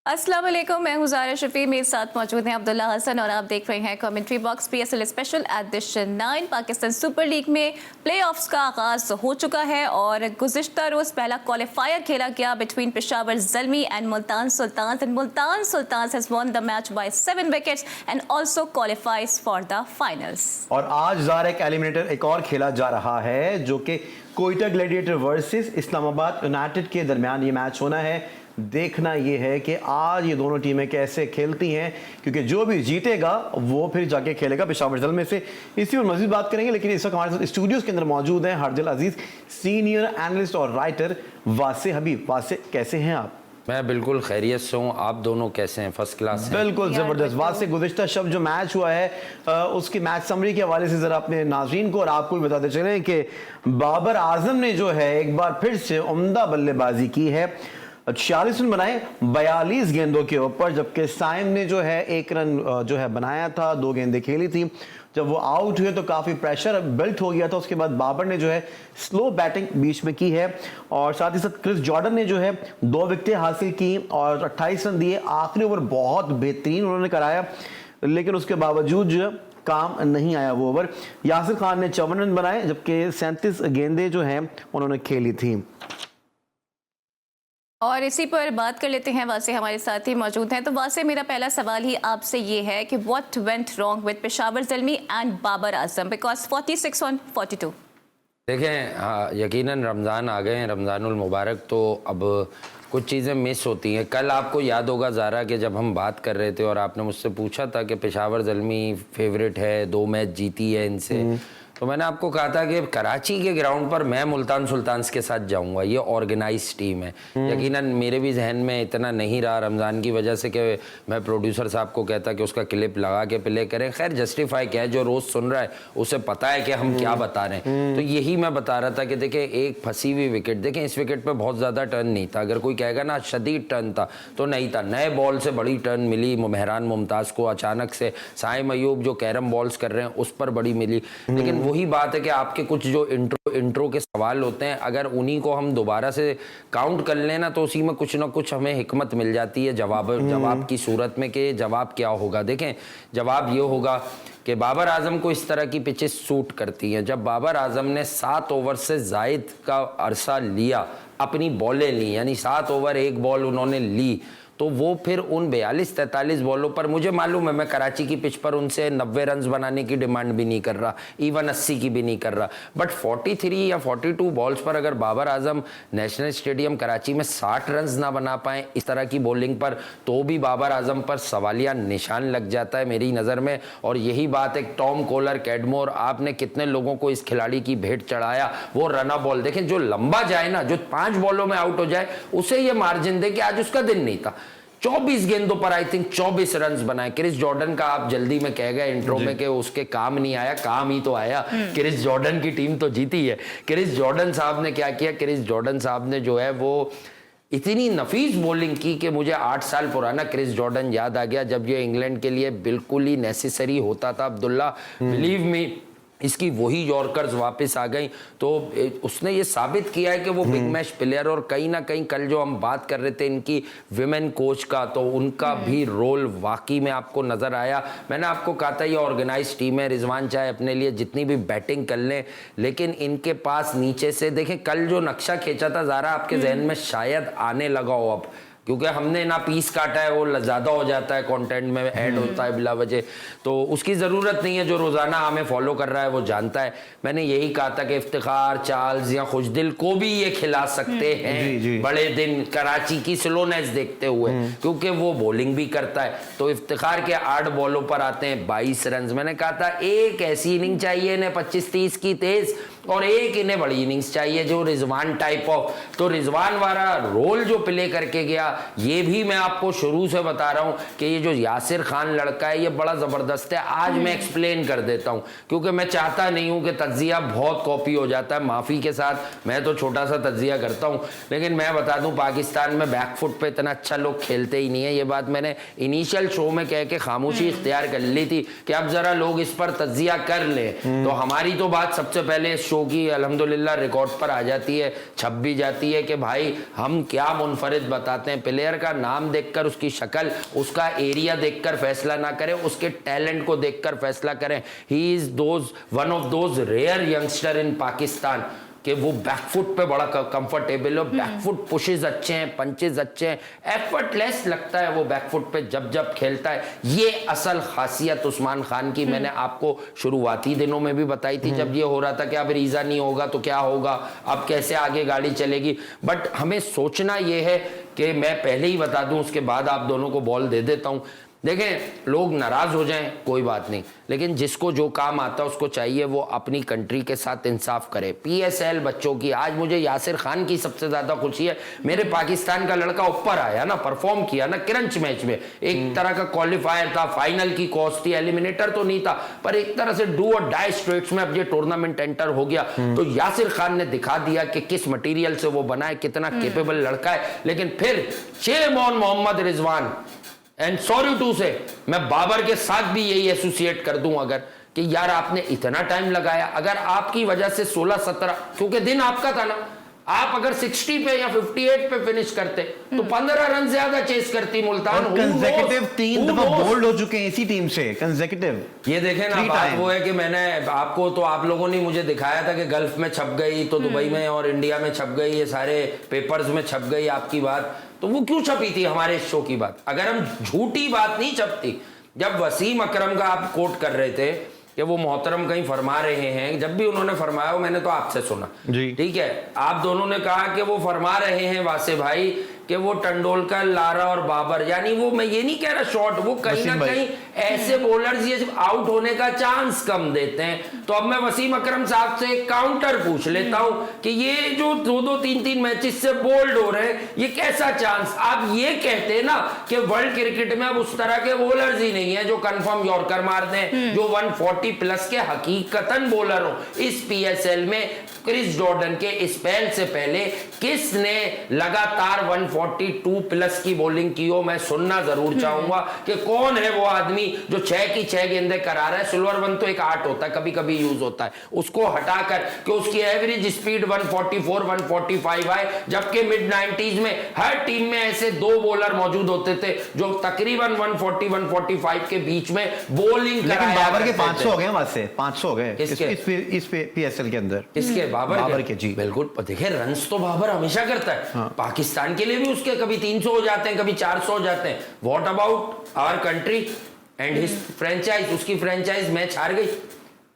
अस्सलाम वालेकुम, मैं हूं ज़ारा शफी। मेरे साथ मौजूद हैं अब्दुल्ला हसन और आप देख रहे हैं commentary box. PSL special edition 9 Pakistan super league में प्लेऑफ्स का आगाज हो चुका है और गुज़िश्ता रोज़ पहला क्वालिफायर खेला गया between Peshawar Zalmi and Multan sultan and Multan Sultan has won the match by 7 wickets and also qualifies for the finals. और आज ज़ारा एक एलिमिनेटर एक और खेला जा रहा है जो कि Quetta gladiator versus Islamabad United के दरमियान ये मैच होना है। देखना ये है कि आज ये दोनों टीमें कैसे खेलती हैं, क्योंकि जो भी जीतेगा वो फिर जाके खेलेगा पेशावर ज़ल्मी से। इसी पर मज़ीद बात करेंगे, लेकिन इस वक्त हमारे साथ स्टूडियोज़ के अंदर मौजूद हैं हरदिल अजीज़, सीनियर एनालिस्ट और राइटर वासे हबीब। वासे, कैसे हैं आप? मैं बिल्कुल खैरियत से हूँ, आप दोनों कैसे हैं? फर्स्ट क्लास हैं। बिल्कुल ज़बरदस्त। वासे, गुज़िश्ता शब जो मैच हुआ है उसकी मैच समरी के हवाले से ज़रा अपने नाज़रीन को और आपको भी बताते चलें कि बाबर आजम ने जो है एक बार फिर से उम्दा बल्लेबाजी की है। 46 रन बनाए 42 गेंदों के ऊपर, जबकि साइम ने जो है 1 रन जो है बनाया था, 2 गेंदें खेली थी। जब वो आउट हुए तो काफ़ी प्रेशर बिल्ट हो गया था। उसके बाद बाबर ने जो है स्लो बैटिंग बीच में की है और साथ ही साथ क्रिस जॉर्डन ने जो है 2 विकेटें हासिल की और 28 रन दिए। आखिरी ओवर बहुत बेहतरीन उन्होंने कराया, लेकिन उसके बावजूद जो काम नहीं आया वो ओवर। यासिर खान ने 54 रन बनाए, जबकि 37 गेंदें जो हैं उन्होंने खेली थी। और इसी पर बात कर लेते हैं, वासे हमारे साथ ही मौजूद हैं। तो वासे, मेरा पहला सवाल ही आपसे ये है कि what went wrong with Peshawar Zalmi and Babar Azam, because 46 on 42। देखें, हाँ, यकीनन रमज़ान आ गए हैं, रमज़ानुल मुबारक, तो अब कुछ चीज़ें मिस होती हैं। कल आपको याद होगा ज़ारा कि जब हम बात कर रहे थे और आपने मुझसे पूछा था कि पेशावर ज़ल्मी फेवरेट है, 2 मैच जीती है इनसे, तो मैंने आपको कहा था कि कराची के ग्राउंड पर मैं मुल्तान सुल्तान्स के साथ जाऊंगा, ये ऑर्गेनाइज टीम है। यकीनन मेरे भी जहन में इतना नहीं रहा रमज़ान की वजह से कि मैं प्रोड्यूसर साहब को कहता कि उसका क्लिप लगा के प्ले करें। खैर, जस्टिफाई क्या है, जो रोज़ सुन रहा है उसे पता है कि हम क्या बता रहे हैं। तो यही मैं बता रहा था कि देखें, एक फंसी हुई विकेट, देखें इस विकेट पर बहुत ज़्यादा टर्न नहीं था। अगर कोई कहेगा ना शदीद टर्न था, तो नहीं था। नए बॉल से बड़ी टर्न मिली मेहरान मुमताज़ को अचानक से। साइम अयूब जो कैरम बॉल्स कर रहे हैं उस पर बड़ी मिली। लेकिन वही बात है कि आपके कुछ जो इंट्रो के सवाल होते हैं, अगर उन्हीं को हम दोबारा से काउंट कर लेना तो उसी में कुछ ना कुछ हमें हिकमत मिल जाती है जवाब की सूरत में कि जवाब क्या होगा। देखें, जवाब ये होगा कि बाबर आजम को इस तरह की पिचेस सूट करती हैं। जब बाबर आजम ने 7 ओवर से जायद का अरसा लिया, अपनी बॉलें ली, यानी 7 ओवर 1 बॉल उन्होंने ली, तो वो फिर उन 42-43 बॉलों पर, मुझे मालूम है मैं कराची की पिच पर उनसे 90 रन बनाने की डिमांड भी नहीं कर रहा, इवन 80 की भी नहीं कर रहा, बट 43 या 42 बॉल्स पर अगर बाबर आजम नेशनल स्टेडियम कराची में 60 रन ना बना पाए इस तरह की बॉलिंग पर, तो भी बाबर आजम पर सवालिया निशान लग जाता है मेरी नज़र में। और यही बात है, टॉम कोलर, कैडमोर, आपने कितने लोगों को इस खिलाड़ी की भेंट चढ़ाया। वो रना बॉल देखें, जो लंबा जाए ना, जो 5 बॉलों में आउट हो जाए, उसे ये मार्जिन दे कि आज उसका दिन नहीं था। 24 गेंदों पर आई थिंक 24 रन बनाए। क्रिस जॉर्डन का आप जल्दी में कह गए इंट्रो में कि उसके काम नहीं आया, काम ही तो आया। क्रिस जॉर्डन की टीम तो जीती है। क्रिस जॉर्डन साहब ने क्या किया, क्रिस जॉर्डन साहब ने जो है वो इतनी नफीस बॉलिंग की कि मुझे 8 साल पुराना क्रिस जॉर्डन याद आ गया, जब ये इंग्लैंड के लिए बिल्कुल ही नेसेसरी होता था। अब्दुल्ला, बिलीव मी, इसकी वही यॉर्कर्स वापस आ गई। तो उसने ये साबित किया है कि वो बिग मैच प्लेयर। और कहीं ना कहीं कल जो हम बात कर रहे थे इनकी विमेन कोच का, तो उनका भी रोल वाकई में आपको नजर आया। मैंने आपको कहा था ये ऑर्गेनाइज टीम है, रिजवान चाहे अपने लिए जितनी भी बैटिंग कर लें, लेकिन इनके पास नीचे से देखें, कल जो नक्शा खींचा था ज़ारा आपके जहन में शायद आने लगा हो अब, क्योंकि हमने ना पीस काटा है, वो ज़्यादा हो जाता है, कंटेंट में ऐड होता है बिला वजह, तो उसकी ज़रूरत नहीं है। जो रोज़ाना हमें फॉलो कर रहा है वो जानता है। मैंने यही कहा था कि इफ्तिखार, चार्ल्स या खुशदिल को भी ये खिला सकते हैं बड़े दिन कराची की स्लोनेस देखते हुए, क्योंकि वो बॉलिंग भी करता है। तो इफ्तिखार के 8 बॉलों पर आते हैं 22 रन। मैंने कहा था एक ऐसी इनिंग चाहिए इन्हें 25-30 की तेज, और एक इन्हें बड़ी इनिंग्स चाहिए जो रिजवान टाइप ऑफ। तो रिजवान वाला रोल जो प्ले करके गया, ये भी मैं आपको शुरू से बता रहा हूं कि ये जो यासिर खान लड़का है ये बड़ा जबरदस्त है। आज मैं एक्सप्लेन कर देता हूं, क्योंकि मैं चाहता नहीं हूं कि तज्जिया बहुत कॉपी हो जाता है। माफी के साथ मैं तो छोटा सा तज्जिया करता हूं, लेकिन मैं बता दूं पाकिस्तान में बैकफुट पे इतना अच्छा लोग खेलते ही नहीं है। ये बात मैंने इनिशियल शो में कह के खामोशी इख्तियार कर ली थी कि अब जरा लोग इस पर तज्जिया कर ले। तो हमारी तो बात सबसे पहले शो की अल्हम्दुलिल्लाह रिकॉर्ड पर आ जाती है, छप भी जाती है कि भाई हम क्या मुनफरिद बताते हैं। प्लेयर का नाम देखकर, उसकी शक्ल, उसका एरिया देखकर फैसला ना करें, उसके टैलेंट को देखकर फैसला करें। He is one of those rare youngster in Pakistan कि वो बैकफुट पे बड़ा कंफर्टेबल है, बैकफुट पुशेस अच्छे हैं, पंचेस अच्छे हैं, एफर्टलेस लगता है वो बैकफुट पे जब जब खेलता है। ये असल खासियत उस्मान खान की मैंने आपको शुरुआती दिनों में भी बताई थी, जब ये हो रहा था कि अब रीजा नहीं होगा तो क्या होगा, अब कैसे आगे गाड़ी चलेगी। बट हमें सोचना ये है कि मैं पहले ही बता दूं, उसके बाद आप दोनों को बॉल दे देता हूं। देखें, लोग नाराज हो जाएं कोई बात नहीं, लेकिन जिसको जो काम आता है उसको चाहिए वो अपनी कंट्री के साथ इंसाफ करे। पीएसएल बच्चों की, आज मुझे यासिर खान की सबसे ज्यादा खुशी है, मेरे पाकिस्तान का लड़का ऊपर आया ना, परफॉर्म किया ना क्रंच मैच में। एक तरह का क्वालिफायर था, फाइनल की कॉस्ट थी, एलिमिनेटर तो नहीं था, पर एक तरह से डू और डाई स्ट्रेट्स में अब ये टूर्नामेंट एंटर हो गया। तो यासिर खान ने दिखा दिया कि किस मटीरियल से वो बना है, कितना केपेबल लड़का है। लेकिन फिर shame on Mohammad Rizwan, and sorry to say, मैं बाबर के साथ भी यही एसोसिएट कर दूं अगर, कि यार आपने इतना टाइम लगाया, अगर आपकी वजह से 16-17, क्योंकि दिन आपका था ना, आप अगर 60 पे या 58 पे फिनिश करते तो 15 रन ज्यादा चेस करती मुल्तान। कंसेक्यूटिव 3 दफा बोल्ड हो चुके हैं इसी टीम से कंसेक्यूटिव। ये देखें ना, बात वो है कि मैंने आपको, तो आप लोगों ने मुझे दिखाया था कि गल्फ में छप गई, तो दुबई में और इंडिया में छप गई, ये सारे पेपर्स में छप गई आपकी बात। तो वो क्यों छपी थी हमारे शो की बात? अगर हम झूठी बात नहीं छपती। जब वसीम अकरम का आप कोट कर रहे थे कि वो मोहतरम कहीं फरमा रहे हैं, जब भी उन्होंने फरमाया मैंने तो आपसे सुना, ठीक है, आप दोनों ने कहा कि वो फरमा रहे हैं वासे भाई कि वो टंडोलकर, लारा और बाबर, यानी वो, मैं ये नहीं कह रहा शॉर्ट, वो कहीं ना कहीं ऐसे बॉलर्स ये आउट होने का चांस कम देते हैं। तो अब मैं वसीम अकरम साहब से एक काउंटर पूछ लेता हूं कि ये जो 2-2, 3-3 मैचेस से बोल्ड हो रहे हैं, ये कैसा चांस? आप ये कहते ना कि वर्ल्ड क्रिकेट में अब उस तरह के बॉलर्स ही नहीं है जो कंफर्म यॉर्कर मार दें, जो 140 प्लस के हकीकतन बॉलर हो। इस पीएसएल में क्रिस जॉर्डन के स्पेल से पहले किसने लगातार 142 प्लस की बॉलिंग की हो? मैं सुनना जरूर चाहूंगा कि कौन है वो आदमी जो 6 की 6 गेंदें करा रहा है। सिल्वर वन तो एक आर्ट होता है, कभी कभी यूज होता है, उसको हटाकर कि उसकी एवरेज स्पीड 144, 145 है, जबकि मिड 90s में हर टीम में ऐसे 2 बॉलर मौजूद होते थे जो तकरीबन 140, 145 के बीच में बॉलिंग कराया। बाबर के 500 हो गए, वहां से 500 हो गए इस पीएसएल के अंदर। इसके बाबर के जी बिल्कुल। देखिए, रन्स तो बाबर हमेशा करता है। हाँ। पाकिस्तान के लिए भी उसके कभी 300 हो जाते हैं, कभी 400 हो जाते हैं। What about our country and his franchise? उसकी फ्रेंचाइज मैच हार गई,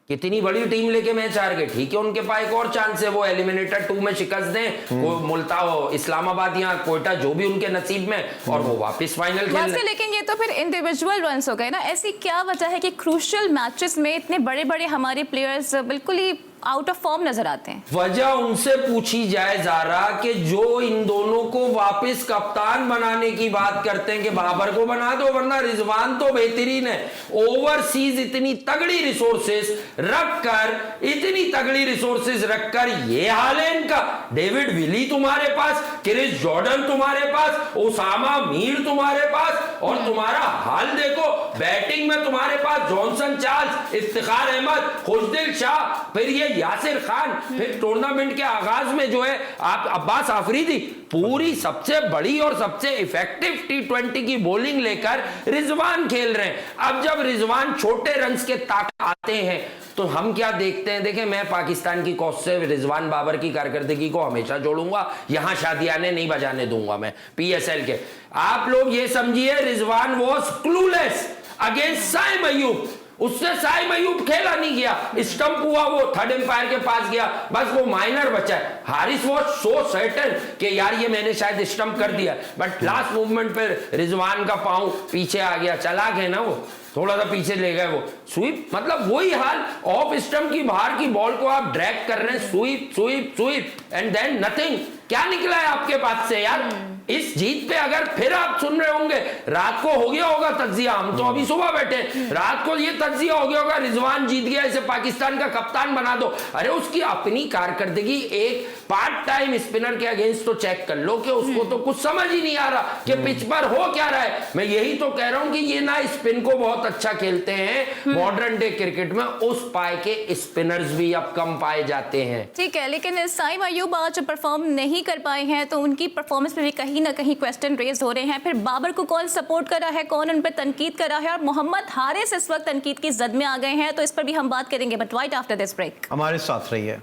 कितनी बड़ी टीम लेके मैच हार गए। ठीक है, उनके पास एक और चांस है, वो एलिमिनेटर 2 में शिकस्त दें, वो मुल्तान, इस्लामाबाद या कोयटा, जो भी उनके नसीब में, और वो वापस फाइनल खेल। लेकिन ये तो फिर इंडिविजुअल रन्स हो गए ना। ऐसी क्या वजह है कि क्रूशियल मैचेस में इतने बड़े बड़े हमारे प्लेयर्स बिल्कुल ही आउट ऑफ फॉर्म नजर आते हैं? वजह उनसे पूछी जाए जारा कि जो इन दोनों को वापस कप्तान बनाने की बात करते हैं कि बाबर को बना दो, वरना रिजवान तो बेहतरीन है। ओवरसीज इतनी तगड़ी रिसोर्सेस रखकर, इतनी तगड़ी रिसोर्सेस रखकर ये हाल है इनका। डेविड विली तुम्हारे पास, क्रिस जॉर्डन तुम्हारे पास, ओसामा मीर तुम्हारे पास, और तुम्हारा हाल देखो बैटिंग में तुम्हारे पास जॉनसन चार्ल्स, इफ्तिखार अहमद, खुशदिल शाह, फिर ये यासिर खान, फिर टूर्नामेंट के आगाज में जो है आप अब्बास आफरीदी, पूरी सबसे बड़ी और सबसे इफेक्टिव T20 की बॉलिंग लेकर रिजवान खेल रहे हैं। अब जब रिजवान छोटे रन्स के ताकत आते हैं तो हम क्या देखते हैं? देखें, मैं पाकिस्तान की कौस से रिजवान बाबर की कारकर्दगी को हमेशा जोड़ूंगा, यहां शादियाने नहीं बजाने दूंगा मैं पीएसएल के। आप लोग ये समझिए, Rizwan was clueless against Saim Ayub. उससे साइम अयूब खेला नहीं गया, स्टंप हुआ, वो थर्ड एम्पायर के पास गया, बस वो माइनर बचा है। हारिस वॉज सो सर्टेन कि यार ये मैंने शायद स्टंप कर दिया, बट लास्ट मूवमेंट पर रिजवान का पांव पीछे आ गया, चला गया ना, वो थोड़ा सा पीछे ले गए, वो स्वीप, मतलब वही हाल। ऑफ स्टंप की बाहर की बॉल को आप ड्रैग कर रहे हैं, sweep sweep sweep, and then nothing. क्या निकला है आपके पास से यार? इस जीत पे अगर फिर आप सुन रहे होंगे, रात को हो गया होगा तज्जिया, हम तो अभी सुबह बैठे, रात को ये तज्जिया हो गया होगा रिजवान जीत गया, इसे पाकिस्तान का कप्तान बना दो। अरे उसकी अपनी कारकर्दगी एक पार्ट टाइम स्पिनर के अगेंस्ट तो चेक कर लो कि उसको तो कुछ समझ ही नहीं आ रहा कि पिच पर हो क्या रहा है। मैं यही तो कह रहा हूं कि ये ना स्पिन को बहुत अच्छा खेलते हैं मॉडर्न डे क्रिकेट में, उस पाए के स्पिनर्स भी अब कम पाए जाते हैं। ठीक है, लेकिन साइम अयूब आज परफॉर्म नहीं कर पाए हैं तो उनकी परफॉर्मेंस पे भी कहीं ना कहीं क्वेश्चन रेज हो रहे हैं। फिर बाबर को कौन सपोर्ट कर रहा है, कौन उन पर तनकीद कर रहा है, और मोहम्मद हारिस इस वक्त तनकीद की जद में आ गए हैं, तो इस पर भी हम बात करेंगे, but right after this break. हमारे साथ रहिए।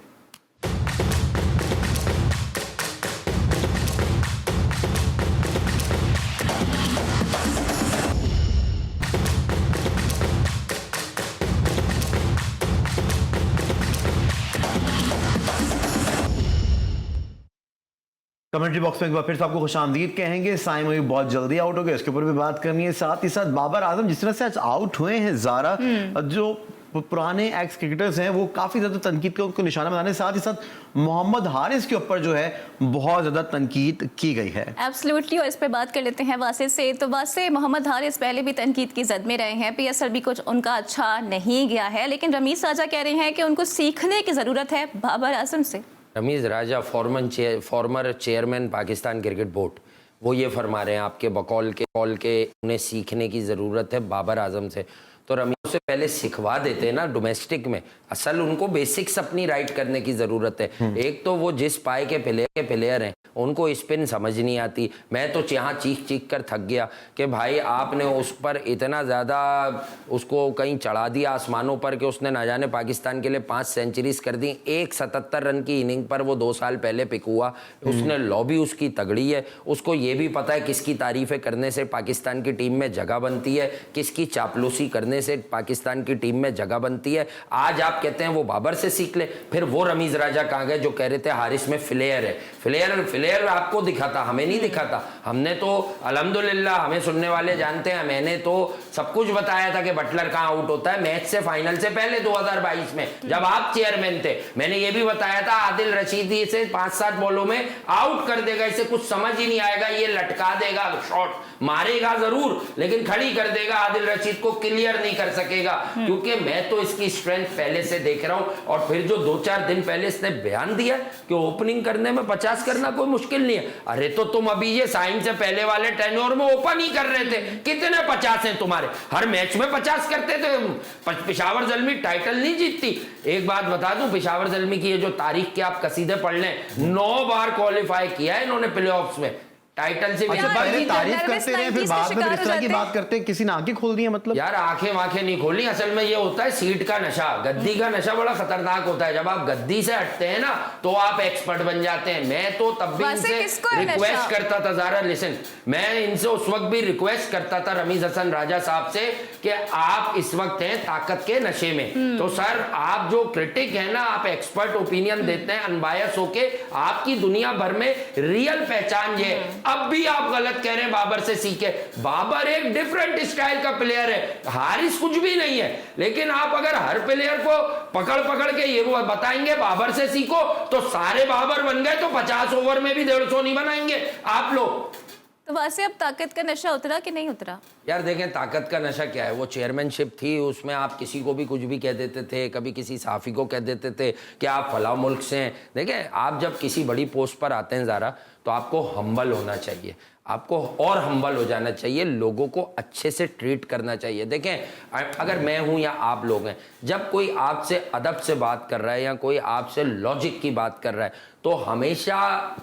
कमेंट्री बॉक्स में एक बार फिर से आपको खुशामदीद कहेंगे। साइम अयूब बहुत जल्दी आउट हो गए, इसके ऊपर भी बात करनी है। साथ ही साथ बाबर आजम जिस तरह से आज आउट हुए हैं, ज़ारा जो पुराने एक्स क्रिकेटर्स हैं वो काफ़ी ज़्यादा तनकीद को उनको निशाना बनाने, साथ ही साथ मोहम्मद हारिस के ऊपर जो है बहुत ज़्यादा तनकीद की गई है। एब्सोल्युटली, और इस पे बात कर लेते हैं वासे से। तो वासे, मोहम्मद हारिस पहले भी तनकीद की जद में रहे हैं, पीएसएल भी कुछ उनका अच्छा नहीं गया है, लेकिन रमीज राजा कह रहे हैं कि उनको सीखने की ज़रूरत है बाबर आजम से। Rameez Raja former chairman Pakistan cricket board, वो ये फरमा रहे हैं आपके बकौल के उन्हें सीखने की ज़रूरत है बाबर आजम से। तो रमीज से पहले सिखवा देते हैं ना डोमेस्टिक में, असल उनको बेसिक्स अपनी राइट करने की ज़रूरत है। एक तो वो जिस पाए के प्लेयर हैं उनको स्पिन समझ नहीं आती। मैं तो यहाँ चीख कर थक गया कि भाई आपने उस पर इतना ज़्यादा उसको कहीं चढ़ा दिया आसमानों पर कि उसने ना जाने पाकिस्तान के लिए 5 सेंचुरीज कर दी। एक 77 रन की इनिंग पर वो 2 साल पहले पिक हुआ, उसने लॉबी उसकी तगड़ी है, उसको ये भी पता है किसकी तारीफ़ें करने से पाकिस्तान की टीम में जगह बनती है, किसकी चापलूसी करने से पाकिस्तान की टीम में जगह बनती है। आज आप कहते हैं वो बाबर से सीख ले, फिर वो रमीज राजा कहाँ गए जो कह रहे थे हारिस में फ्लेयर है। फ्लेयर आपको दिखा था, हमें नहीं दिखा था। हमने तो अल्हम्दुलिल्लाह, हमें सुनने वाले जानते हैं, मैंने तो सब कुछ बताया था कि बटलर कहाँ आउट होता है मैच से फाइनल से पहले 2022 में जब आप चेयरमैन थे। मैंने ये भी बताया था आदिल रशीदी से 5-7 बॉलों में आउट कर देगा, इसे कुछ समझ ही नहीं आएगा, ये लटका देगा, शॉट मारेगा जरूर लेकिन खड़ी कर देगा, आदिल रशीद को क्लियर नहीं कर सकेगा। क्योंकि मैं तो इसकी स्ट्रेंथ पहले से देख रहा हूं, और फिर जो 2-4 दिन पहले इसने बयान दिया कि ओपनिंग करने में 50 करना कोई मुश्किल नहीं है। अरे तो तुम अभी ये साइन से पहले वाले टेन्योर में ओपन ही कर रहे थे, कितने 50 हैं तुम्हारे? हर मैच में 50 करते थे। पेशावर ज़ल्मी टाइटल नहीं जीतती। एक बात बता दूं, पेशावर ज़ल्मी की ये जो तारीख के आप कसीदे पढ़ लें, 9 बार क्वालिफाई किया है इन्होंने प्लेऑफ्स में, टाइटल से भी। अच्छा, पहले तारीफ करते रहे फिर बाद में इस तरह की बात करते हैं, किसी ने आंखें खोल दी है मतलब? यार आंखें वाखें नहीं खोली, असल में ये होता है सीट का नशा, गद्दी का नशा बड़ा खतरनाक होता है। जब आप गद्दी से हटते हैं ना तो आप एक्सपर्ट बन जाते हैं। मैं तो तब भी इनसे रिक्वेस्ट करता था, ज़रा लिसन, मैं इनसे उस वक्त भी रिक्वेस्ट करता था रमीज हसन राजा साहब से कि आप इस वक्त हैं ताकत के नशे में, तो सर आप जो क्रिटिक है ना, आप एक्सपर्ट ओपिनियन देते हैं अनबायस होके, आपकी दुनिया भर में रियल पहचान ये है। अब भी आप गलत कह रहे हैं बाबर से सीखे। बाबर एक डिफरेंट स्टाइल का प्लेयर है, हारिस कुछ भी नहीं है, लेकिन आप अगर हर प्लेयर को पकड़ के ये वो बताएंगे बाबर से सीखो तो सारे बाबर बन गए, तो 50 ओवर में भी 150 नहीं बनाएंगे आप लोग। तो वैसे अब ताकत का नशा उतरा कि नहीं उतरा? यार देखें, ताकत का नशा क्या है, वो चेयरमैनशिप थी, उसमें आप किसी को भी कुछ भी कह देते थे, कभी किसी सहाफ़ी को कह देते थे कि आप फलां मुल्क से हैं। देखें, आप जब किसी बड़ी पोस्ट पर आते हैं ज़रा, तो आपको हम्बल होना चाहिए, आपको और हम्बल हो जाना चाहिए, लोगों को अच्छे से ट्रीट करना चाहिए। देखें, अगर मैं हूं या आप लोग हैं, जब कोई आपसे अदब से बात कर रहा है या कोई आपसे लॉजिक की बात कर रहा है, तो हमेशा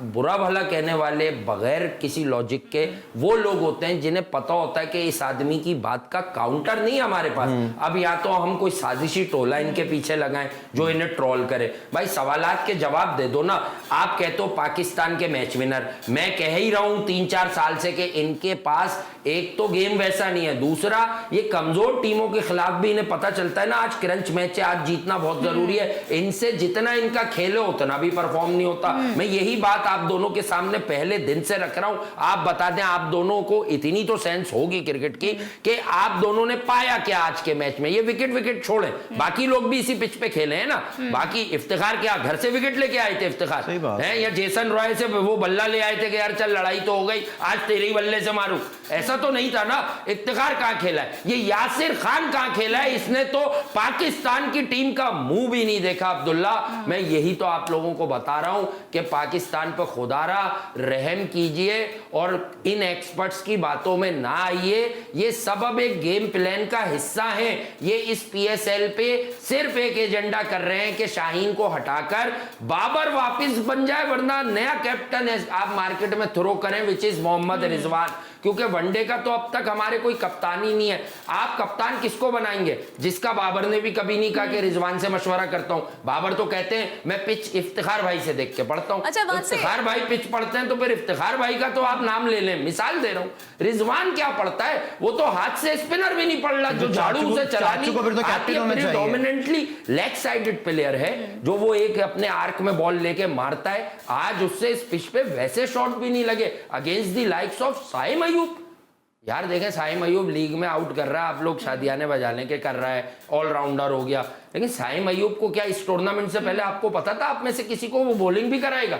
बुरा भला कहने वाले बगैर किसी लॉजिक के वो लोग होते हैं जिन्हें पता होता है कि इस आदमी की बात का काउंटर नहीं है हमारे पास। अब या तो हम कोई साजिशी टोला इनके पीछे लगाएं जो इन्हें ट्रोल करे। भाई सवालात के जवाब दे दो ना। आप कहते हो पाकिस्तान के मैच विनर, मैं कह ही रहा हूं 3-4 साल से कि इनके पास एक तो गेम वैसा नहीं है, दूसरा ये कमजोर टीमों के खिलाफ भी इन्हें पता चलता है ना, आज क्रंच मैच है, आज जीतना बहुत जरूरी है, इनसे जितना इनका खेले उतना भी परफॉर्म नहीं होता। मैं यही बात आप दोनों के सामने पहले दिन से रख रहा हूं। आप बता दें, आप दोनों को इतनी तो सेंस होगी क्रिकेट क्रिकेट की कि आप दोनों ने पाया क्या आज के मैच में। ये विकेट छोड़े, बाकी लोग भी इसी पिच पे खेले हैं ना। बाकी इफ्तिखार क्या घर से विकेट लेके आए थे इफ्तिखार हैं, या जेसन रॉय से वो बल्ला ले आए थे कि यार चल लड़ाई तो हो गई, आज तेरे ही बल्ले से मारूं, ऐसा तो नहीं था ना। इफ्तिखार कहां खेला है, ये यासिर खान कहां खेला है, इसने तो पाकिस्तान की टीम का मुंह भी नहीं देखा अब्दुल्ला। मैं यही तो आप लोगों को बता रहा हूं कि पाकिस्तान पर खुदारा रहम कीजिए और इन एक्सपर्ट्स की बातों में ना आइए। ये सब अब एक गेम प्लान का हिस्सा है। ये इस पीएसएल पे सिर्फ एक एजेंडा कर रहे हैं कि शाहीन को हटाकर बाबर वापस बन जाए, वरना नया कैप्टन है आप मार्केट में थ्रो करें, विच इज मोहम्मद रिजवान। क्योंकि वनडे का तो अब तक हमारे कोई कप्तान ही नहीं है। आप कप्तान किसको बनाएंगे, जिसका बाबर ने भी कभी नहीं कहा कि रिजवान से मशवरा करता हूं। बाबर तो कहते हैं मैं पिच इफ्तिखार भाई से देख के पढ़ता हूं। अच्छा, इफ्तिखार भाई पिच पढ़ते हैं तो फिर इफ्तिखार भाई का तो आप नाम ले लें, मिसाल दे रहा हूं। रिजवान क्या पढ़ता है, वो तो हाथ से स्पिनर भी नहीं पढ़ रहा, जो झाड़ू से चलानी डोमिनेंटली लेग साइडेड प्लेयर है, जो वो एक अपने आर्क में बॉल लेके मारता है। आज उससे इस पिच पे वैसे शॉट भी नहीं लगे against the likes of Saim Ayub. यार देखें, साइम अयूब लीग में आउट कर रहा है, आप लोग शादियाने बजाने के कर रहा है, ऑलराउंडर हो गया, लेकिन साइम अयूब को क्या इस टूर्नामेंट से पहले आपको पता था आप में से किसी को वो बॉलिंग भी कराएगा?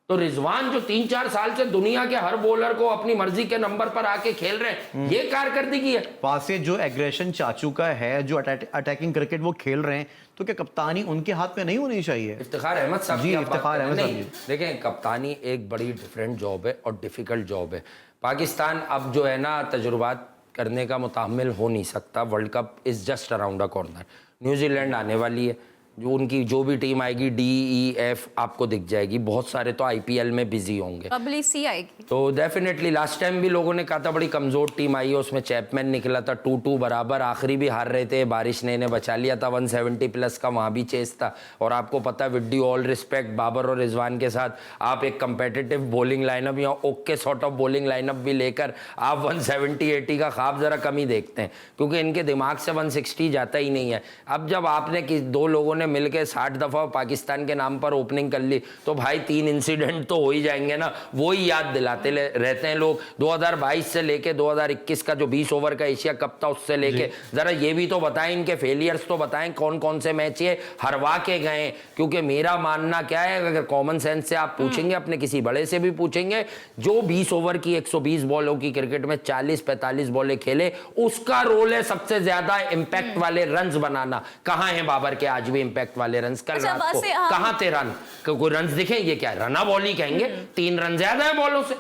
तो रिजवान जो 3-4 साल से दुनिया के हर बॉलर को अपनी मर्जी के नंबर पर आके खेल रहे हैं, ये कारकर्दगी है। पास जो एग्रेशन चाचू का है, जो अटैकिंग क्रिकेट वो खेल रहे हैं, तो क्या कप्तानी उनके हाथ में नहीं होनी चाहिए? इफ्तिखार अहमद साहब जी, इफ्तिखार अहमद साहब जी। देखें, कप्तानी एक बड़ी डिफरेंट जॉब है और डिफिकल्ट जॉब है। पाकिस्तान अब जो है ना तजुर्बात करने का मुतामिल हो नहीं सकता। World cup is just around the corner. New Zealand आने वाली है, जो उनकी जो भी टीम आएगी DEF आपको दिख जाएगी। बहुत सारे तो IPL में बिजी होंगे, WC आएगी तो डेफिनेटली। लास्ट टाइम भी लोगों ने कहा था बड़ी कमजोर टीम आई है, उसमें चैपमैन निकला था 2-2 बराबर, आखिरी भी हार रहे थे, बारिश ने इन्हें बचा लिया था। 170 प्लस का वहाँ भी चेस था। और आपको पता है, with due all respect, Babar और रिजवान के साथ आप एक कंपेटिटिव बॉलिंग लाइनअप या okay sort of bowling lineup भी लेकर आप 170-80 का ख्वाब जरा कम ही देखते हैं, क्योंकि इनके दिमाग से 160 जाता ही नहीं है। अब जब आपने दो लोगों ने मिलकर 60 दफा पाकिस्तान के नाम पर ओपनिंग कर ली, तो भाई 3 इंसिडेंट तो हो ही जाएंगे ना। वो ही याद दिलाते रहते हैं लोग। 2022 से लेके 2021 का जो 20 ओवर का एशिया कप था, उससे लेके जरा ये भी तो बताएं, इनके फेलियर्स तो बताएं, कौन कौन से मैच ये हरवा के गए। क्योंकि मेरा मानना क्या है, अगर कॉमन सेंस से आप पूछेंगे, अपने किसी बड़े से भी पूछेंगे, जो 20 ओवर की 120 बॉलों की क्रिकेट में 40-45 बॉलें खेले, उसका रोल है सबसे ज्यादा इम्पैक्ट वाले रन्स बनाना। कहां है बाबर के आज भी इम्पैक्ट वाले रन्स? कल रात को कहां थे रन? कोई रन्स दिखे? ये क्या रना बॉल ही कहेंगे? 3 रन ज्यादा है बॉलों से,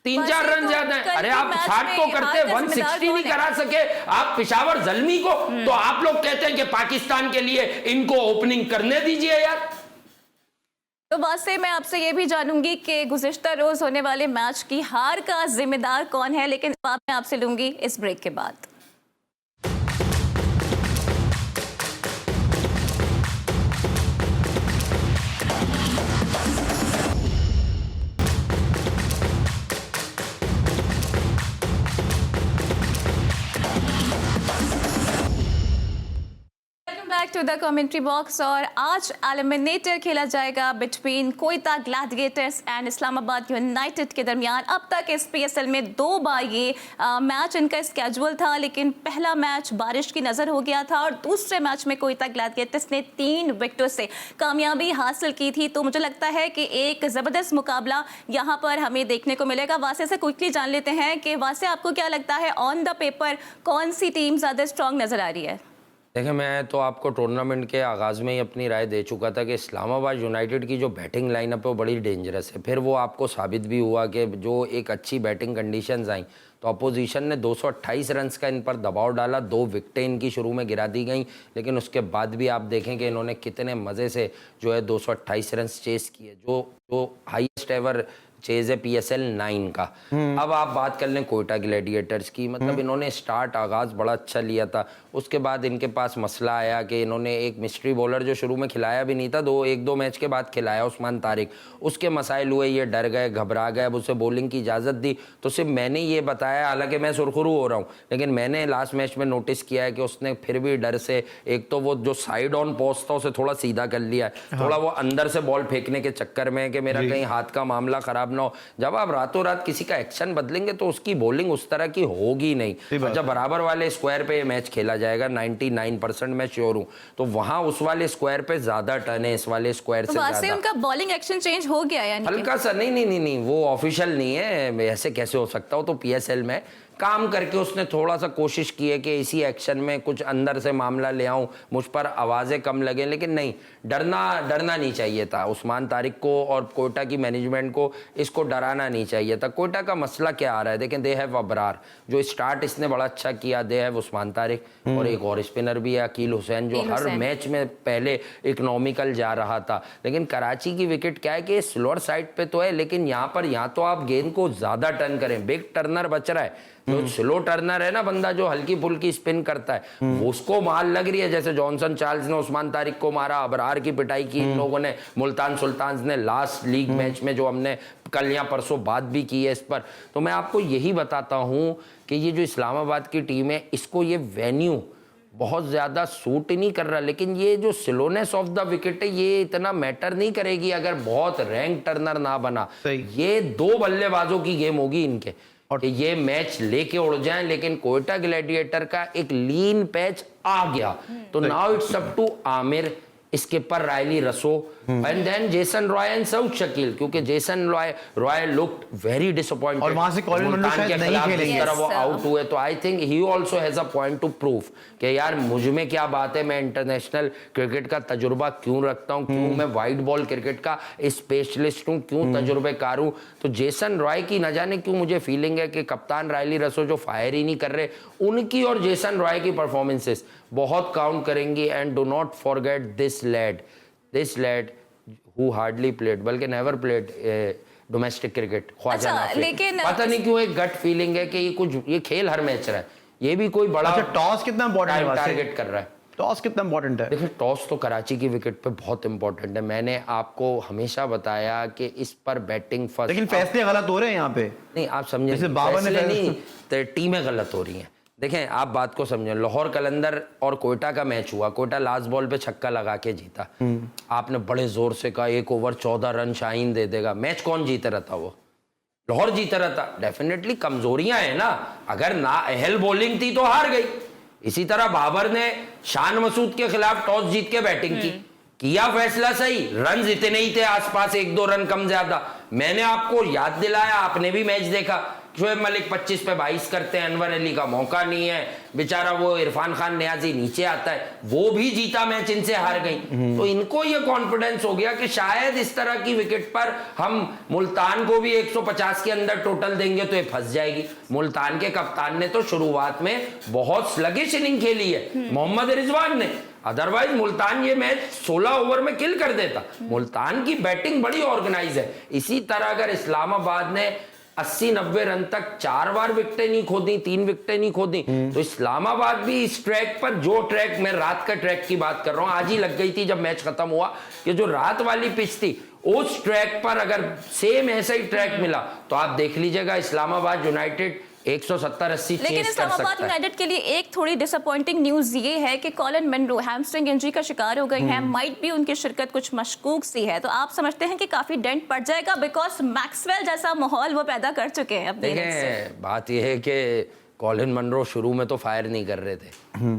3-4 रन ज्यादा है। अरे आप 60 तो करते, 160 नहीं करा सके आप पेशावर जल्मी को, तो आप लोग कहते हैं कि पाकिस्तान के लिए इनको ओपनिंग करने दीजिए यार। तो बात से मैं आपसे ये भी जानूंगी कि गुज़िश्ता रोज होने वाले मैच की हार का जिम्मेदार कौन है, लेकिन जवाब मैं आपसे लूंगी इस ब्रेक के बाद। Back to the commentary box. और आज एलिमिनेटर खेला जाएगा between Quetta Gladiators and Islamabad United के दरमियान। अब तक इस PSL में 2 बार ये मैच इनका स्केजुअल था, लेकिन पहला मैच बारिश की नज़र हो गया था और दूसरे मैच में कोयटा ग्लैडिएटर्स ने 3 विकेटों से कामयाबी हासिल की थी। तो मुझे लगता है कि एक ज़बरदस्त मुकाबला यहाँ पर हमें देखने को मिलेगा। वासे से क्विकली जान लेते हैं कि वासे, आपको क्या लगता है, ऑन द पेपर कौन सी टीम ज़्यादा स्ट्रॉन्ग नज़र आ रही है? देखिए, मैं तो आपको टूर्नामेंट के आगाज़ में ही अपनी राय दे चुका था कि इस्लामाबाद यूनाइटेड की जो बैटिंग लाइनअप है वो बड़ी डेंजरस है। फिर वो आपको साबित भी हुआ कि जो एक अच्छी बैटिंग कंडीशंस आई, तो अपोजिशन ने 228 रन्स का इन पर दबाव डाला। 2 विकेटें इनकी शुरू में गिरा दी गई, लेकिन उसके बाद भी आप देखें कि इन्होंने कितने मज़े से जो है 228 रन्स चेस किए, जो हाईएस्ट एवर चेज है PSL 9 का। अब आप बात कर लें कोयटा ग्लैडिएटर्स की, मतलब इन्होंने आगाज बड़ा अच्छा लिया था। उसके बाद इनके पास मसला आया कि इन्होंने एक मिस्ट्री बॉलर जो शुरू में खिलाया भी नहीं था, एक दो मैच के बाद खिलाया, उस्मान तारिक, उसके मसाइल हुए, ये डर गए, घबरा गए, अब उसे बॉलिंग की इजाज़त दी। तो सिर्फ मैंने ये बताया, हालांकि मैं सुरखरू हो रहा हूँ, लेकिन मैंने लास्ट मैच में नोटिस किया है कि उसने फिर भी डर से, एक तो वो जो साइड ऑन पोस्ट था उसे थोड़ा सीधा कर लिया है, थोड़ा वो अंदर से बॉल फेंकने के चक्कर में कि मेरा कहीं हाथ का मामला खराब ना हो। जब आप रातों रात किसी का एक्शन बदलेंगे तो उसकी बॉलिंग उस तरह की होगी नहीं। जब बराबर वाले स्क्वायर पे ये मैच खेला जाएगा, 99% मैं श्योर हूं, तो वहां उस वाले स्क्वायर पे ज्यादा टर्न है, इस वाले स्क्वायर से ज्यादा। उनका बॉलिंग एक्शन चेंज हो गया यानी हल्का सा, नहीं, वो ऑफिशियल नहीं है, ऐसे कैसे हो सकता हो। तो पीएसएल में काम करके उसने थोड़ा सा कोशिश की है कि इसी एक्शन में कुछ अंदर से मामला ले आऊं, मुझ पर आवाजें कम लगे, लेकिन नहीं, डरना नहीं चाहिए था उस्मान तारिक को, और कोयटा की मैनेजमेंट को इसको डराना नहीं चाहिए था। कोयटा का मसला क्या आ रहा है, देखें, दे हैव अबरार, जो स्टार्ट इसने बड़ा अच्छा किया, दे हैव उस्मान तारिक, और एक और स्पिनर भी है अकील हुसैन, जो हर मैच में पहले इकोनॉमिकल जा रहा था। लेकिन कराची की विकेट क्या है कि स्लोअर साइड पे तो है, लेकिन यहाँ तो आप गेंद को ज्यादा टर्न करें, बिग टर्नर बच रहा है, जो स्लो टर्नर है ना बंदा, जो हल्की फुल्की स्पिन करता है, उसको मार लग रही है। जैसे जॉनसन चार्ल्स ने उस्मान तारिक को मारा, अबरार की पिटाई की इन लोगों ने, मुल्तान सुल्तान ने लास्ट लीग मैच में, जो हमने कल या परसों बात भी की है इस पर। तो मैं आपको यही बताता हूं कि ये जो इस्लामाबाद की टीम है, इसको ये वेन्यू बहुत ज्यादा सूट नहीं कर रहा, लेकिन ये जो स्लोनेस ऑफ द विकेट है, ये इतना मैटर नहीं करेगी अगर बहुत रैंक टर्नर ना बना। ये दो बल्लेबाजों की गेम होगी इनके, कि ये मैच लेके उड़ जाएं, लेकिन कोयटा ग्लैडिएटर का एक लीन पैच आ गया, तो now it's up to Aamir, इसके पर Rilee Rossouw, and then Jason Roy and Saud Shakeel, क्योंकि Jason Roy looked very disappointed, और वहां से कॉलिन मंरो शायद नहीं खेलेंगे, तरह वो आउट हुए। तो I think he also has a point two prove कि यार मुझ में क्या बात है, मैं इंटरनेशनल क्रिकेट का तजुर्बा क्यों रखता हूं, क्यों मैं वाइट बॉल क्रिकेट का स्पेशलिस्ट हूं, क्यों तजुर्बेकार हूं। तो जेसन रॉय की न जाने क्यों मुझे फीलिंग है कि कप्तान रायली रसो जो फायर ही नहीं कर रहे, उनकी और जेसन रॉय की परफॉर्मेंसेस बहुत काउंट करेंगी। And do not forget this lad who hardly played, बल्कि never played domestic cricket, Khawaja Nafiq. लेकिन पता नहीं क्यों एक गट फीलिंग है कि ये खेल हर मैच रहा है, ये भी कोई बड़ा टॉस कितना इंपॉर्टेंट है, टारगेट कर रहा है। टॉस कितना इंपॉर्टेंट है? देखिए, टॉस तो कराची की विकेट पे बहुत इंपॉर्टेंट है, मैंने आपको हमेशा बताया कि इस पर बैटिंग फर्स्ट। लेकिन फैसले गलत हो रहे हैं यहाँ पे, नहीं आप समझे, जैसे बाबर ने नहीं, तो टीमें गलत हो रही हैं। देखें, आप बात को समझें, लाहौर कलंदर और कोयटा का मैच हुआ, कोयटा लास्ट बॉल पे छक्का लगा के जीता, आपने बड़े जोर से कहा 1 ओवर 14 रन शाहीन दे देगा, मैच कौन जीत रहा था? वो लाहौर जीत रहा था। डेफिनेटली कमजोरियां हैं ना, अगर ना अहल बॉलिंग थी तो हार गई। इसी तरह बाबर ने शान मसूद के खिलाफ टॉस जीत के बैटिंग की, किया फैसला सही, रन इतने ही थे आसपास, 1-2 रन कम ज्यादा। मैंने आपको याद दिलाया, आपने भी मैच देखा, शोएब मलिक 25 पे 22 करते हैं, अनवर अली का मौका नहीं है, बेचारा वो इरफान खान नियाजी नीचे आता है, वो भी जीता मैच, इनसे हार गई। तो इनको ये कॉन्फिडेंस हो गया कि शायद इस तरह की विकेट पर हम मुल्तान को भी 150 के अंदर टोटल देंगे तो ये फंस जाएगी। मुल्तान के कप्तान ने तो शुरुआत में बहुत स्लगिश इनिंग खेली है, मोहम्मद रिजवान ने, अदरवाइज मुल्तान ये मैच 16 ओवर में किल कर देता। मुल्तान की बैटिंग बड़ी ऑर्गेनाइज है। इसी तरह अगर इस्लामाबाद ने 80-90 रन तक 4 बार विकेटें नहीं खोदी, 3 विकेटें नहीं खोदी, तो इस्लामाबाद भी इस ट्रैक पर, जो ट्रैक, मैं रात का ट्रैक की बात कर रहा हूं, आज ही लग गई थी जब मैच खत्म हुआ, कि जो रात वाली पिच थी उस ट्रैक पर अगर सेम ऐसा ही ट्रैक मिला तो आप देख लीजिएगा इस्लामाबाद यूनाइटेड 170-80 लेकिन इस्लामाबाद यूनाइटेड के लिए एक थोड़ी डिसअपॉइंटिंग न्यूज ये है कि कॉलिन मंरो हैमस्ट्रिंग इंजरी का शिकार हो गई हैं, माइट भी उनकी शिरकत कुछ मशकूक सी है। तो आप समझते हैं कि काफी डेंट पड़ जाएगा, बिकॉज मैक्सवेल जैसा माहौल वो पैदा कर चुके हैं अपने end से। बात यह है कि कॉलिन मंरो शुरू में तो फायर नहीं कर रहे थे,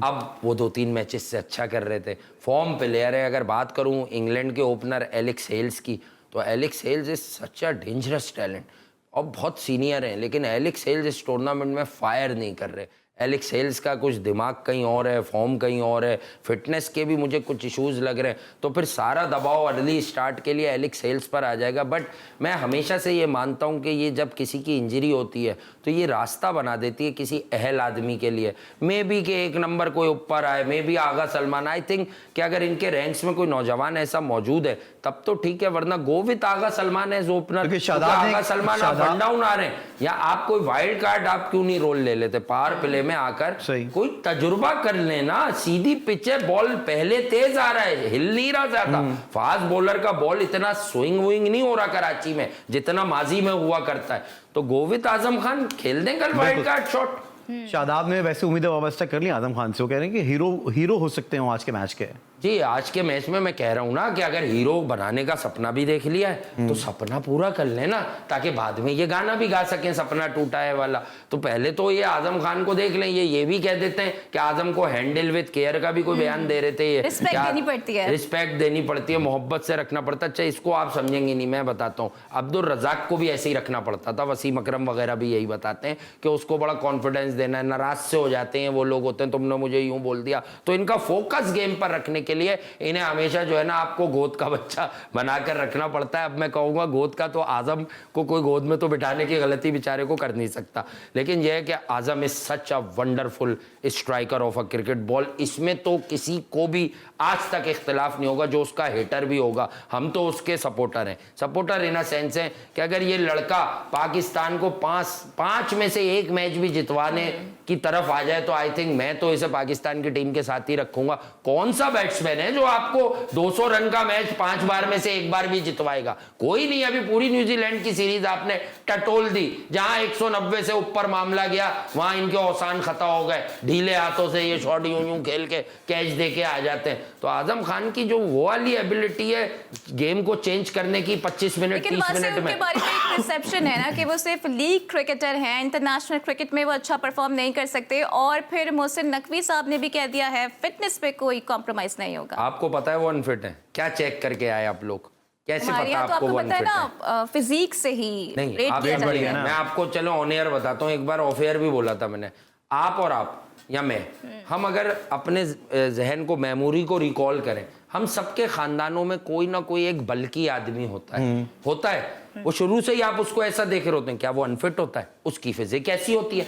अब वो 2-3 मैचेस से अच्छा कर रहे थे, फॉर्म प्लेयर है। अगर बात करूं इंग्लैंड के ओपनर एलेक्स हेल्स की, तो Alex Hales is such a dangerous talent, और बहुत सीनियर हैं, लेकिन एलेक्स हेल्स इस टूर्नामेंट में फायर नहीं कर रहे। एलेक्स हेल्स का कुछ दिमाग कहीं और है, फॉर्म कहीं और है, फिटनेस के भी मुझे कुछ इश्यूज लग रहे हैं, तो फिर सारा दबाव अर्ली स्टार्ट के लिए एलेक्स हेल्स पर आ जाएगा। बट मैं हमेशा से ये मानता हूँ कि ये जब किसी की इंजरी होती है तो ये रास्ता बना देती है किसी अहल आदमी के लिए, मे बी के 1 नंबर कोई ऊपर आए, maybe Agha Salman. I think कि अगर इनके रैंक्स में कोई नौजवान ऐसा मौजूद है तब तो ठीक है, वरना go with Agha Salman as opener. Agha Salman आप वन डाउन आ रहे हैं, या आप कोई वाइल्ड कार्ड आप क्यों नहीं रोल ले लेते, पावर प्ले में आकर सही। कोई तजुर्बा कर लेना। सीधी पिच है, बॉल पहले तेज आ रहा है, हिल नहीं रहा ज्यादा। फास्ट बॉलर का बॉल इतना स्विंग विंग नहीं हो रहा कराची में जितना माजी में हुआ करता है। तो गो विद आजम खान, खेल दें कल वाइल्ड कार्ड शॉट। शादाब ने वैसे उम्मीदें वाबस्ता कर ली आजम खान से, वो कह रहे हैं कि हीरो हो सकते हैं आज के मैच के। जी, आज के मैच में मैं कह रहा हूं ना कि अगर हीरो बनाने का सपना भी देख लिया है तो सपना पूरा कर लेना, ताकि बाद में ये गाना भी गा सकें सपना टूटा है वाला। तो पहले तो ये आजम खान को देख लें। ये भी कह देते हैं कि आजम को हैंडल विद केयर का भी कोई बयान दे रहे थे। ये रिस्पेक्ट देनी पड़ती है, रिस्पेक्ट देनी पड़ती है, मोहब्बत से रखना पड़ता है। अच्छा, इसको आप समझेंगे नहीं, मैं बताता हूँ। अब्दुल रजाक को भी ऐसे ही रखना पड़ता था, वसीम अकरम वगैरह भी यही बताते हैं कि उसको बड़ा कॉन्फिडेंस देना है। नाराज से हो जाते हैं वो लोग, होते हैं तुमने मुझे यूं बोल दिया। तो इनका फोकस गेम पर रखने के लिए इन्हें हमेशा जो है ना आपको गोद का बच्चा बनाकर रखना पड़ता है। अब मैं कहूंगा गोद का तो आजम को कोई गोद में तो बिठाने की गलती बेचारे को कर नहीं सकता, लेकिन यह है कि Azam is such a wonderful striker of a cricket ball. इसमें तो किसी को भी आज तक इख्तिलाफ नहीं होगा, जो उसका हेटर भी होगा। हम तो उसके सपोर्टर हैं, सपोर्टर इन अ सेंस है कि अगर ये लड़का पाकिस्तान को पांच में से एक मैच भी जितवाने की तरफ आ जाए तो आई थिंक मैं तो इसे पाकिस्तान की टीम के साथ ही रखूंगा। कौन सा बैट्समैन है जो आपको 200 रन का मैच 5 बार में से एक बार भी जितवाएगा? कोई नहीं। अभी पूरी न्यूजीलैंड की सीरीज आपने टटोल दी, जहां 190 से ऊपर मामला गया वहां इनके औसान खता हो गए, ढीले हाथों से ये शॉट यूं यूं खेल के कैच दे के आ जाते हैं। तो आजम खान की जो वो वाली एबिलिटी है गेम को चेंज करने की 25 मिनट 30 मिनट में, एक परसेप्शन है ना कि वो सिर्फ लीग क्रिकेटर हैं, इंटरनेशनल क्रिकेट में वो अच्छा परफॉर्म नहीं कर सकते। और फिर मोहसिन नकवी साहब ने भी कह दिया है फिटनेस पे कोई कॉम्प्रोमाइज नहीं होगा। आपको पता है वो अनफिट है? क्या चेक करके आए आप लोग? कैसे हमारे पता यहाँ तो आपको वो पता है अनफिट है? ना, फिजिक से ही नहीं, रेट आप दिया एक जाता बढ़िया है। ना, मैं आपको चलो ऑन एयर बताता हूँ। एक बार ऑफ एयर भी बोला था मैंने, आप और आप या मैं, हम अगर अपने जहन को, मेमोरी को रिकॉल करें, हम सबके खानदानों में कोई ना कोई एक बल्कि आदमी होता है। वो शुरू से ही आप उसको ऐसा देख रहे होते हैं। क्या वो अनफिट होता है? उसकी फिजिक ऐसी होती है।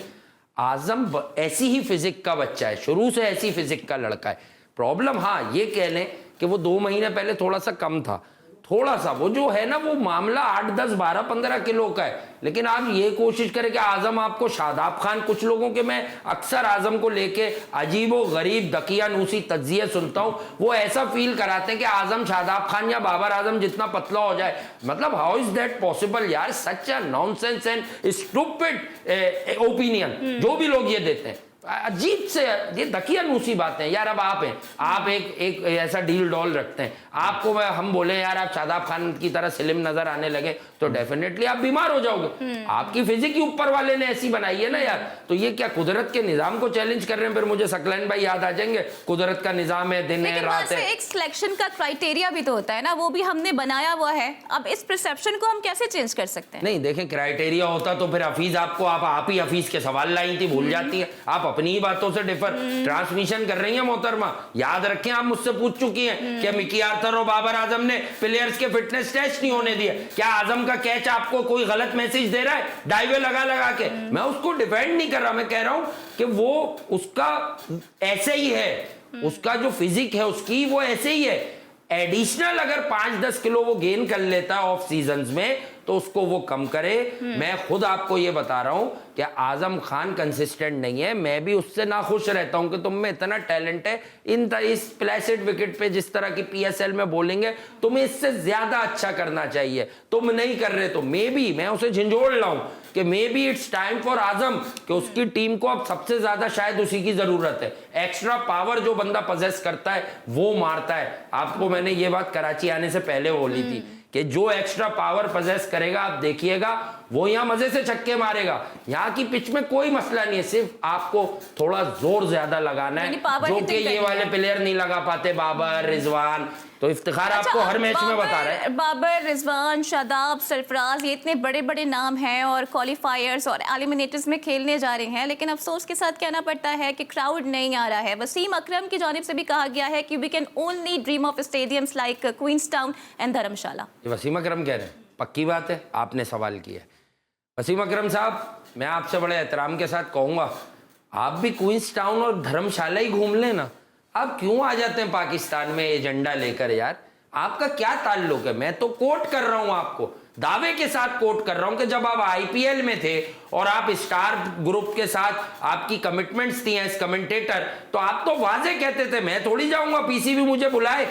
आजम ऐसी ही फिजिक का बच्चा है, शुरू से ऐसी फिजिक का लड़का है। प्रॉब्लम हाँ ये कह लें कि वो 2 महीने पहले थोड़ा सा कम था, थोड़ा सा वो जो है ना वो मामला 8, 10, 12, 15 किलो का है। लेकिन आप ये कोशिश करें कि आजम आपको शादाब खान, कुछ लोगों के मैं अक्सर आजम को लेके अजीबो गरीब दकियानूसी तज्जिए सुनता हूं, वो ऐसा फील कराते हैं कि आजम शादाब खान या बाबर आजम जितना पतला हो जाए। मतलब हाउ इज दैट पॉसिबल यार? सच अ नॉनसेंस एंड स्टूपिड ओपिनियन जो भी लोग ये देते हैं, अजीब से ये दकियानूसी बातें यार। अब आप हैं, आप एक ऐसा डील डॉल रखते हैं, आपको हम बोले यार आप शादाब खान की तरह स्लिम नजर आने लगे तो डेफिनेटली आप बीमार हो जाओगे। आपकी फिजिक ही ऊपर वाले ने ऐसी बनाई है ना यार। तो ये क्या कुदरत के निजाम को चैलेंज कर रहे हैं? फिर मुझे सकलैन भाई याद आ जाएंगे, कुदरत का निजाम है, दिन है रात है। एक सिलेक्शन का क्राइटेरिया भी तो होता है ना, वो भी हमने बनाया हुआ है। अब इस परसेप्शन को हम कैसे चेंज कर सकते हैं? नहीं देखें, क्राइटेरिया होता तो फिर हफीज आपको, आप ही हफीज के सवाल लाई थी, भूल जाती है आप अपनी ही बातों से डिफर ट्रांसमिशन कर रही हैं मोहतरमा। याद रखें आप मुझसे पूछ चुकी हैं कि मिकी आर्थर और बाबर आजम ने प्लेयर्स के फिटनेस टेस्ट नहीं होने दिए। क्या आजम का कैच आपको कोई गलत मैसेज दे रहा है डाइवे लगा के? मैं उसको डिफेंड नहीं कर रहा, मैं कह रहा हूं कि वो उसका ऐसे ही है, उसका जो फिजिक है उसकी वो ऐसे ही है। एडिशनल अगर 5-10 किलो वो गेन कर लेता है ऑफ सीजन्स में तो उसको वो कम करे। मैं खुद आपको ये बता रहा हूं कि आजम खान कंसिस्टेंट नहीं है। मैं भी उससे नाखुश रहता हूं कि तुम में इतना टैलेंट है, इस प्लेसिड विकेट पे जिस तरह की पीएसएल में बोलेंगे तुम्हें इससे ज्यादा अच्छा करना चाहिए, तुम नहीं कर रहे। तो मैं उसे झंझोड़ लाऊं कि maybe it's time for Azam कि उसकी टीम को अब सबसे ज्यादा शायद उसी की जरूरत है। एक्स्ट्रा पावर जो बंदा पजेस करता है वो मारता है। आपको मैंने ये बात कराची आने से पहले बोली थी कि जो एक्स्ट्रा पावर पजेस करेगा आप देखिएगा वो यहां मजे से छक्के मारेगा। यहां की पिच में कोई मसला नहीं है, सिर्फ आपको थोड़ा जोर ज्यादा लगाना है, जो कि ये वाले प्लेयर नहीं लगा पाते, बाबर, रिजवान। तो इफ्तिखार आपको हर मैच में बता रहे हैं। बाबर, रिजवान, शादाब, सरफराज, ये इतने बड़े बड़े नाम हैं और क्वालिफायर्स और एलिमिनेटर्स में खेलने जा रहे हैं, लेकिन अफसोस के साथ कहना पड़ता है कि क्राउड नहीं आ रहा है। वसीम अकरम की जानिब से भी कहा गया है कि we can only dream of stadiums like Queenstown and Dharamshala. Wasim Akram कह रहे हैं, पक्की बात है, आपने सवाल किया। वसीम अकरम साहब, मैं आपसे बड़े एहतराम के साथ कहूंगा आप भी क्वींसटाउन और धर्मशाला ही घूम लेना। आप क्यों आ जाते हैं पाकिस्तान में एजेंडा लेकर यार? आपका क्या ताल्लुक है? मैं तो कोट कर रहा हूं आपको, दावे के साथ कोट कर रहा हूं कि जब आप आईपीएल में थे और आप स्टार ग्रुप के साथ आपकी कमिटमेंट्स थी एज कमेंटेटर, तो आप तो वाजे कहते थे मैं थोड़ी जाऊंगा, पीसीबी मुझे बुलाए।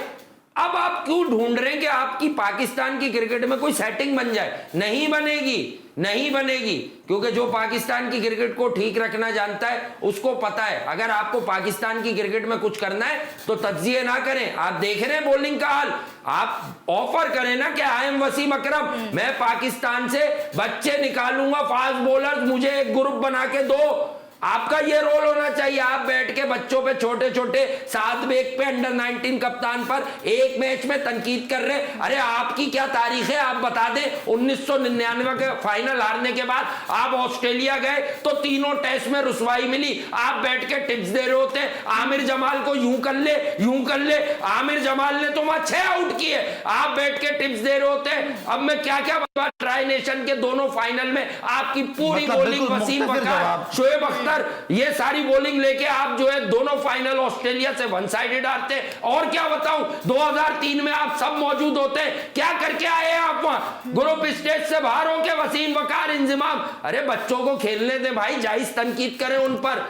अब आप क्यों ढूंढ रहे हैं कि आपकी पाकिस्तान की क्रिकेट में कोई सेटिंग बन जाए? नहीं बनेगी, नहीं बनेगी, क्योंकि जो पाकिस्तान की क्रिकेट को ठीक रखना जानता है उसको पता है अगर आपको पाकिस्तान की क्रिकेट में कुछ करना है तो तज्जिए ना करें। आप देख रहे हैं बॉलिंग का हाल, आप ऑफर करें ना कि आई एम वसीम अकरम, मैं पाकिस्तान से बच्चे निकालूंगा फास्ट बॉलर्स, मुझे एक ग्रुप बना के दो। आपका ये रोल होना चाहिए। आप बैठ के बच्चों पे, छोटे छोटे सात बेग पे, अंडर 19 कप्तान पर एक मैच में तनकीद कर रहे। अरे आपकी क्या तारीख है, आप बता दें। 1999 के फाइनल हारने के बाद आप ऑस्ट्रेलिया गए तो तीनों टेस्ट में रुसवाई मिली, आप बैठ के टिप्स दे रहे होते हैं आमिर जमाल को यूं कर ले, यूं कर ले। आमिर जमाल ने तो वहां 6 आउट किए, आप बैठ के टिप्स दे रहे होते हैं। अब मैं क्या क्या ट्राई नेशन के दोनों फाइनल में आपकी पूरी बॉलिंग, वसीम बकर, शोएब अख्तर, ये सारी बॉलिंग लेके आप जो है दोनों फाइनल ऑस्ट्रेलिया से वन साइडेड आते। और क्या बताऊं, 2003 में आप सब मौजूद होते, क्या करके आए आप वहां? ग्रुप स्टेज से बाहर होके वसीम वकार इंजमाम। अरे बच्चों को खेलने दे भाई, जायज तनकीद करें उन पर।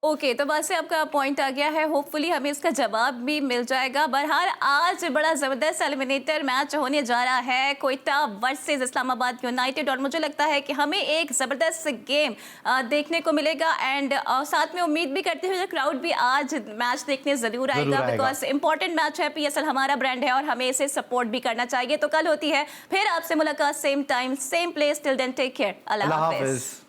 ओके, तो बस से आपका पॉइंट आ गया है, होपफुली हमें इसका जवाब भी मिल जाएगा। बहरहाल आज बड़ा ज़बरदस्त एलिमिनेटर मैच होने जा रहा है, कोयटा वर्सेस इस्लामाबाद यूनाइटेड, और मुझे लगता है कि हमें एक ज़बरदस्त गेम देखने को मिलेगा। एंड साथ में उम्मीद भी करते हुए क्राउड भी आज मैच देखने ज़रूर आएगा, बिकॉज इंपॉर्टेंट मैच है, PSL हमारा ब्रांड है और हमें इसे सपोर्ट भी करना चाहिए। तो कल होती है फिर आपसे मुलाकात, same time same place. Till then take care, अल्लाह हाफिज़।